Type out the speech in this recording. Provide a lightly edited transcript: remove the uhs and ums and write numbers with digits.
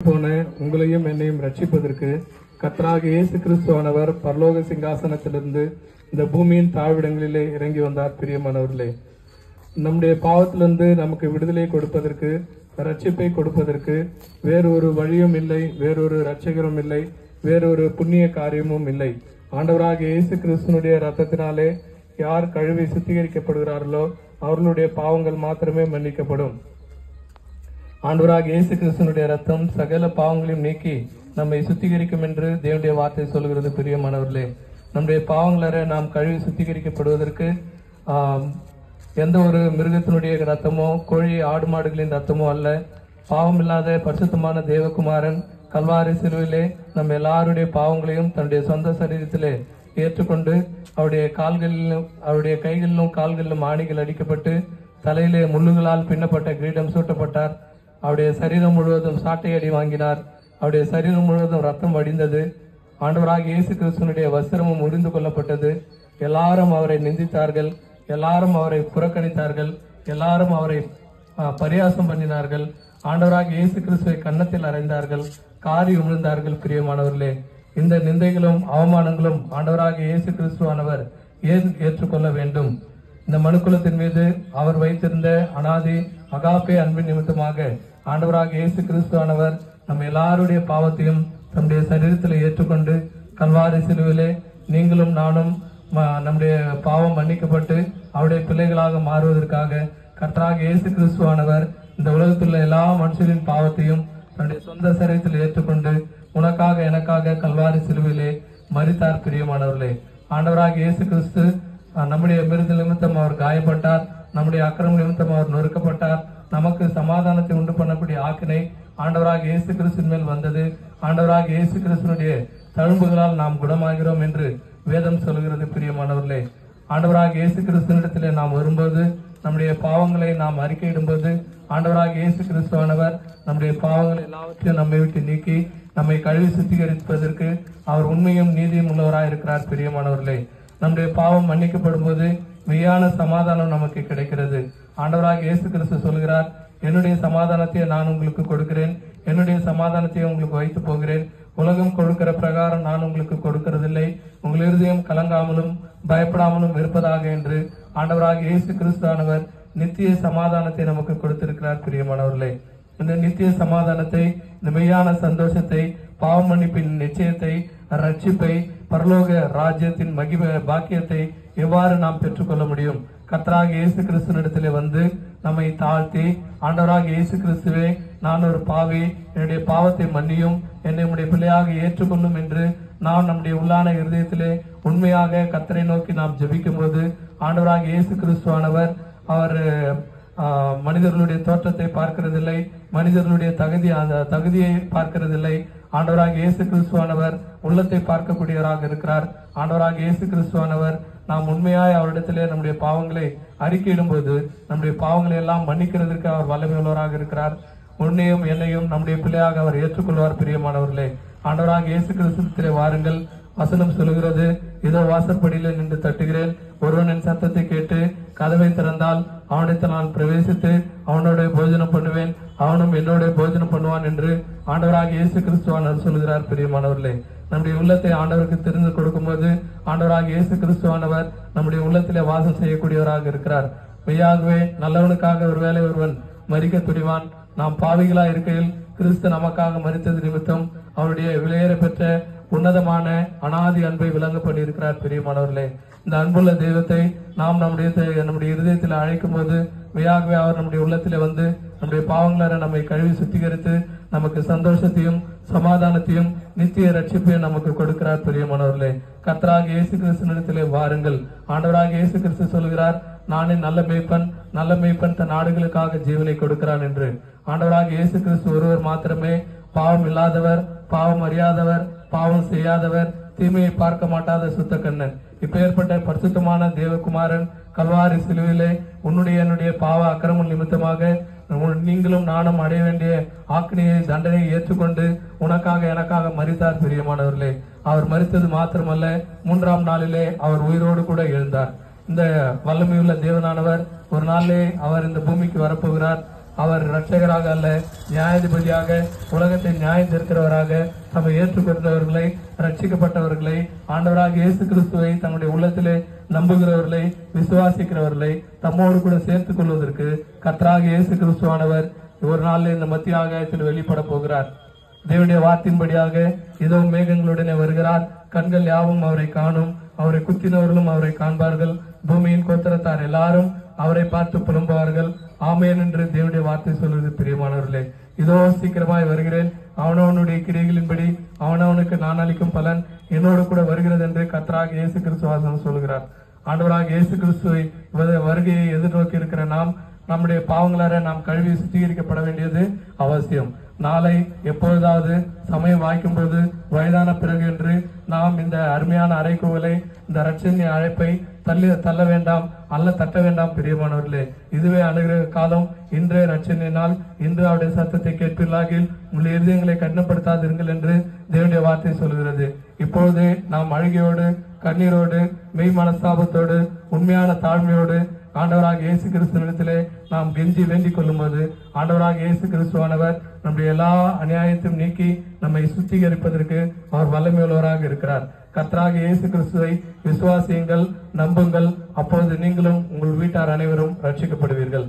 போன உங்களையும் என்னையும் ரட்சிப்பதற்கு கர்த்தராகிய இயேசு கிறிஸ்துவானவர் பரலோக சிங்காசனத்திலிருந்து இந்த பூமியின் தாழ்விடங்களிலே இறங்கி வந்தார். பிரியமானவர்களே, நம்முடைய பாவத்திலிருந்து நமக்கு விடுதலை கொடுப்பதற்கு, ரட்சிப்பை கொடுப்பதற்கு வேறொரு வழியும் இல்லை, வேறொரு ரட்சகரும் இல்லை, வேறொரு புண்ணிய காரியமும் இல்லை. ஆண்டவராகிய இயேசு கிறிஸ்துவனுடைய ரத்தத்தினாலே யார் கழுவி சுத்திகரிக்கப்படுகிறார்களோ அவர்களுடைய பாவங்கள் மாத்திரமே மன்னிக்கப்படும். ஆண்டவராகிய இயேசு கிறிஸ்துவனுடைய ரத்தம் சகல பாவங்களையும் நீக்கி நம்மை சுத்திகரிக்கும் என்று தேவனுடைய வார்த்தை சொல்கிறது. பிரியமானவர்களே, நம்முடைய பாவங்களரை நாம் கழுவி சுத்திகரிக்கப்படுவதற்கு எந்த ஒரு மிருகத்தினுடைய ரத்தமோ கோழி ஆடு மாடுகளின் ரத்தமோ அல்ல. பாவம் இல்லாத பரிசுத்தமான தேவகுமாரன் கல்வாரி சிலுவிலே நம்ம எல்லாருடைய பாவங்களையும் தன்னுடைய சொந்த சரீரத்திலே ஏற்றுக்கொண்டு அவருடைய கைகளிலும் கால்களிலும் ஆணிகள் அடிக்கப்பட்டு தலையிலே முள்ளுகளால் பின்னப்பட்ட கிரீடம் சூட்டப்பட்டார். அவருடைய சரீரம் முழுவதும் சாட்டை அடி வாங்கினார். அவருடைய சரீரம் முழுவதும் ரத்தம் வடிந்தது. ஆண்டவராகிய இயேசு கிறிஸ்துவனுடைய வஸ்திரமும் உரிந்து கொள்ளப்பட்டது. எல்லாரும் அவரை நிந்தித்தார்கள், எல்லாரும் அவரை புறக்கணித்தார்கள், எல்லாரும் அவரை பரியாசம் பண்ணினார்கள். ஆண்டவராகிய இயேசு கிறிஸ்துவை கன்னத்தில் அறைந்தார்கள், காரி உமிழ்ந்தார்கள். பிரியமானவர்களே, இந்த நிந்தைகளும் அவமானங்களும் ஆண்டவராகிய இயேசு கிறிஸ்துவானவர் ஏன் ஏற்றுக்கொள்ள வேண்டும்? இந்த மனுக்குலத்தின் மீது அவர் வைத்திருந்த அனாதி அகாப்பே அன்பின் நிமித்தமாக ஆண்டவராகிய இயேசு கிறிஸ்துவானவர் நம்ம எல்லாருடைய பாவத்தையும் தம்முடைய சரீரத்தில் ஏற்றுக்கொண்டு கல்வாரி சிலுவிலே நீங்களும் நானும் நம்முடைய பாவம் மன்னிக்கப்பட்டு அவருடைய பிள்ளைகளாக மாறுவதற்காக கர்த்தராகிய இயேசு கிறிஸ்துவானவர் இந்த உலகத்தில் உள்ள எல்லா மனுஷரின் பாவத்தையும் தன்னுடைய சொந்த சரீரத்தில் ஏற்றுக்கொண்டு உனக்காக எனக்காக கல்வாரி சிலுவிலே மரித்தார். பிரியமானவர்களே, ஆண்டவராகிய இயேசு கிறிஸ்து நம்முடைய மிருது நிமித்தம் அவர் காயப்பட்டார், நம்முடைய அக்கிரம நிமித்தம் அவர் நொறுக்கப்பட்டார். நமக்கு சமாதானத்தை உண்டு பண்ணக்கூடிய ஆக்கினை ஆண்டவராகிய இயேசு கிறிஸ்துவின் மேல் வந்தது. ஆண்டவராகிய இயேசு கிறிஸ்துவனுடைய தழும்புகளால் நாம் குணமாகிறோம் என்று வேதம் சொல்கிறது. பிரியமானவர்களே, ஆண்டவராகிய இயேசு கிறிஸ்துவனிடத்திலே நாம் வரும்போது, நம்முடைய பாவங்களை நாம் அறிக்கையிடும்போது ஆண்டவராகிய இயேசு கிறிஸ்துவானவர் நம்முடைய பாவங்கள் எல்லாவற்றையும் நம்மை விட்டு நீக்கி நம்மை கழுவி சுத்திகரிப்பதற்கு அவர் உண்மையும் நீதியும் உள்ளவராய் இருக்கிறார். பிரியமானவர்களே, நம்முடைய பாவம் மன்னிக்கப்படும் போது மெய்யான சமாதானம் நமக்கு கிடைக்கிறது. ஆண்டவராகிய இயேசு கிறிஸ்து சொல்கிறார், என்னுடைய சமாதானத்தை நான் உங்களுக்கு கொடுக்கிறேன், என்னுடைய சமாதானத்தை உங்களுக்கு வைத்து போகிறேன். உலகம் கொடுக்கிற பிரகாரம் நான் உங்களுக்கு கொடுக்கிறதில்லை. உங்கள் இருதயம் கலங்காமலும் பயப்படாமலும் இருப்பதாக என்று ஆண்டவராகிய இயேசு கிறிஸ்துவானவர் நித்திய சமாதானத்தை நமக்கு கொடுத்திருக்கிறார். பிரியமானவர்களே, இந்த நித்திய சமாதானத்தை, இந்த மெய்யான சந்தோஷத்தை, பாவ மன்னிப்பின் நிச்சயத்தை, ரட்சிப்பை, பரலோக ராஜ்யத்தின் மகிமை பாக்கியத்தை எவ்வாறு நாம் பெற்றுக்கொள்ள முடியும்? கர்த்தராகிய இயேசு கிறிஸ்துவினிடத்திலே வந்து நம்மை தாழ்த்தி, ஆண்டவராகிய இயேசு கிறிஸ்துவே, நான் ஒரு பாவி, என்னுடைய பாவத்தை மன்னியும், என்னை உடைய பிள்ளையாக ஏற்றுக்கொள்ளும் என்று நாம் நம்முடைய உள்ளான இருதயத்திலே உண்மையாக கர்த்தரை நோக்கி நாம் ஜெபிக்கும் போது ஆண்டவராகிய இயேசு கிறிஸ்துவானவர் அவர் மனிதர்களுடைய தோற்றத்தை பார்க்கிறதில்லை, மனிதர்களுடைய தகுதியை பார்க்கிறதில்லை. ஆண்டவராகிய இயேசு கிறிஸ்துவானவர் உள்ளத்தை பார்க்கக்கூடியவராக இருக்கிறார். ஆண்டவராகிய இயேசு கிறிஸ்துவானவர் நாம் உண்மையாய் அவரிடத்திலே நம்முடைய பாவங்களை அறிக்கையிடும் போது நம்முடைய பாவங்களை எல்லாம் மன்னிக்கிறதுக்கு அவர் வல்லமை உள்ளவராக இருக்கிறார். உன்னையும் என்னையும் நம்முடைய பிள்ளையாக அவர் ஏற்றுக்கொள்வார். பிரியமானவர்களே, ஆண்டவராகிய இயேசு கிறிஸ்துவிலே வாருங்கள். வசனம் சொல்கிறது, இதோ வாசற்படியில நின்று தட்டுகிறேன், ஒருவன் என் சத்தத்தை கேட்டு கதவை திறந்தால் அவனிடத்தில் நான் பிரவேசித்து அவனோட போஜனம் பண்ணுவேன், அவனும் என்னோட போஜனம் பண்ணுவான் என்று ஆண்டவராகிய இயேசு கிறிஸ்துவானவர் சொல்கிறார். பிரியமானவர்களே, நம்முடைய உள்ளத்தை ஆண்டவருக்கு தெரிந்து கொடுக்கும் போது ஆண்டவராகிய இயேசு கிறிஸ்துவானவர் நம்முடைய உள்ளத்திலே வாசம் செய்யக்கூடியவராக இருக்கிறார். மெய்யாகவே நல்லவனுக்காக ஒருவேளை ஒருவன் மரிக்க துணிவான். நாம் பாவிகளா இருக்கையில் கிறிஸ்து நமக்காக மரித்தது நிமித்தம் அவருடைய விலையேற பெற்ற உன்னதமான அனாதி அன்பை விளங்க பண்ணியிருக்கிறார். பிரியமானவர்களே, இந்த அன்புள்ள தெய்வத்தை நாம் நம்முடைய இருதயத்தில் அழைக்கும் போது மெய்யாகவே அவர் நம்முடைய உள்ளத்திலே வந்து நம்முடைய பாவங்களை நம்மை கழுவி சுத்திகரித்து நமக்கு சந்தோஷத்தையும் சமாதானத்தையும் நித்திய ரட்சிப்பையும் நமக்கு கொடுக்கிறார். பிரியமானவர்களே, கர்த்தராகிய இயேசு கிறிஸ்துவினிடத்திலே வாருங்கள். ஆண்டவராகிய இயேசு கிறிஸ்து சொல்கிறார், நானே நல்ல மேய்ப்பன் தன் ஆடுகளுக்காக ஜீவனை கொடுக்கிறான் என்று. ஆண்டவராகிய இயேசு கிறிஸ்து ஒருவர் மாத்திரமே பாவம் இல்லாதவர், பாவம் அறியாதவர், பாவம் செய்யாதவர், தீமையை பார்க்க மாட்டாத சுத்த கண்ணன். இப்ப ஏற்பட்ட பரிசுத்தமான தேவகுமாரன் கல்வாரி சிலுவிலே என்னுடைய பாவ அக்கிரம நிமித்தமாக நீங்களும் நானும் அடைய வேண்டிய ஆக்கினையை தண்டனையை ஏற்றுக்கொண்டு உனக்காக எனக்காக மரித்தார். பிரியமானவர்களே, அவர் மரித்தது மாத்திரமல்ல, 3ஆம் நாளிலே அவர் உயிரோடு கூட எழுந்தார். இந்த வல்லமையுள்ள தேவனானவர் ஒரு நாளிலே அவர் இந்த பூமிக்கு வரப்போகிறார். அவர் இரட்சகராக அல்ல, நியாயாதிபதியாக உலகத்தை நியாயம் தீர்க்கிறவராக தம்மை ஏற்றுக்கொண்டவர்களை, ரட்சிக்கப்பட்டவர்களை, ஆண்டவராக இயேசு கிறிஸ்துவை தங்களுடைய உள்ளத்திலே நம்புகிறவர்களை, விசுவாசிக்கிறவர்களை தம்மோடு கூட சேர்த்துக் கொள்வதற்கு கர்த்தராகிய இயேசு கிறிஸ்துவானவர் ஒரு நாளில் இந்த மத்திய ஆகாயத்தில் வெளிப்பட போகிறார். தேவனுடைய வார்த்தையின்படியாக இதோ மேகங்களுடனே வருகிறார், கண்கள் யாவும் அவரை காணும், அவரை குத்தினவர்களும் அவரை காண்பார்கள், பூமியின் கோத்திரத்தார் எல்லாரும் அவரை பார்த்து புலம்புவார்கள். ஆமேன் என்று தேவனுடைய வார்த்தை சொல்வது. பிரியமானவர்களே, இதோ சீக்கிரமாய் வருகிறேன், அவனவனுடைய கிரியைகளின்படி அவனவனுக்கு நான் அளிக்கும் பலன் என்னோடு கூட வருகிறது என்று கர்த்தராகிய இயேசு கிறிஸ்து சொல்கிறார். ஆண்டவராக இயேசு கிறிஸ்துவை வருகையை எதிர்நோக்கி இருக்கிற நாம் நம்முடைய பாவங்களார நாம் கழுவி சுத்திகரிக்கப்பட வேண்டியது அவசியம். நாளை எப்பொழுதாவது சமயம் வாய்க்கும் போது வயதான பிறகு என்று நாம் இந்த அருமையான அறைகூவலை, இந்த ரட்சணிய அழைப்பை தள்ள வேண்டாம், அல்ல தட்ட வேண்டாம். பிரியமானவர்களே, இதுவே அணுகிற காலம். இன்றே ரட்சணிய நாள். இன்று அவருடைய சத்தத்தை கேட்பீர்களாகில் உங்கள் இருதயங்களை கடினப்படுத்தாதிருங்கள் என்று தேவனுடைய வார்த்தை சொல்கிறது. இப்பொழுது நாம் அழுகையோடு, கண்ணீரோடு, மெய் மனஸ்தாபத்தோடு, உண்மையான தாழ்மையோடு ஆண்டவராக இயேசு கிறிஸ்துவிடத்திலே நாம் கெஞ்சி வேண்டிக் கொள்ளும் போது ஆண்டவராக இயேசு கிறிஸ்துவானவர் நம்முடைய எல்லா அநியாயத்தையும் நீக்கி நம்மை சுத்திகரிப்பதற்கு அவர் வல்லமையுள்ளவராக இருக்கிறார். கர்த்தராகிய இயேசு கிறிஸ்துவை விசுவாசியுங்கள், நம்புங்கள். அப்பொழுது நீங்களும் உங்கள் வீட்டார் அனைவரும் ரட்சிக்கப்படுவீர்கள்.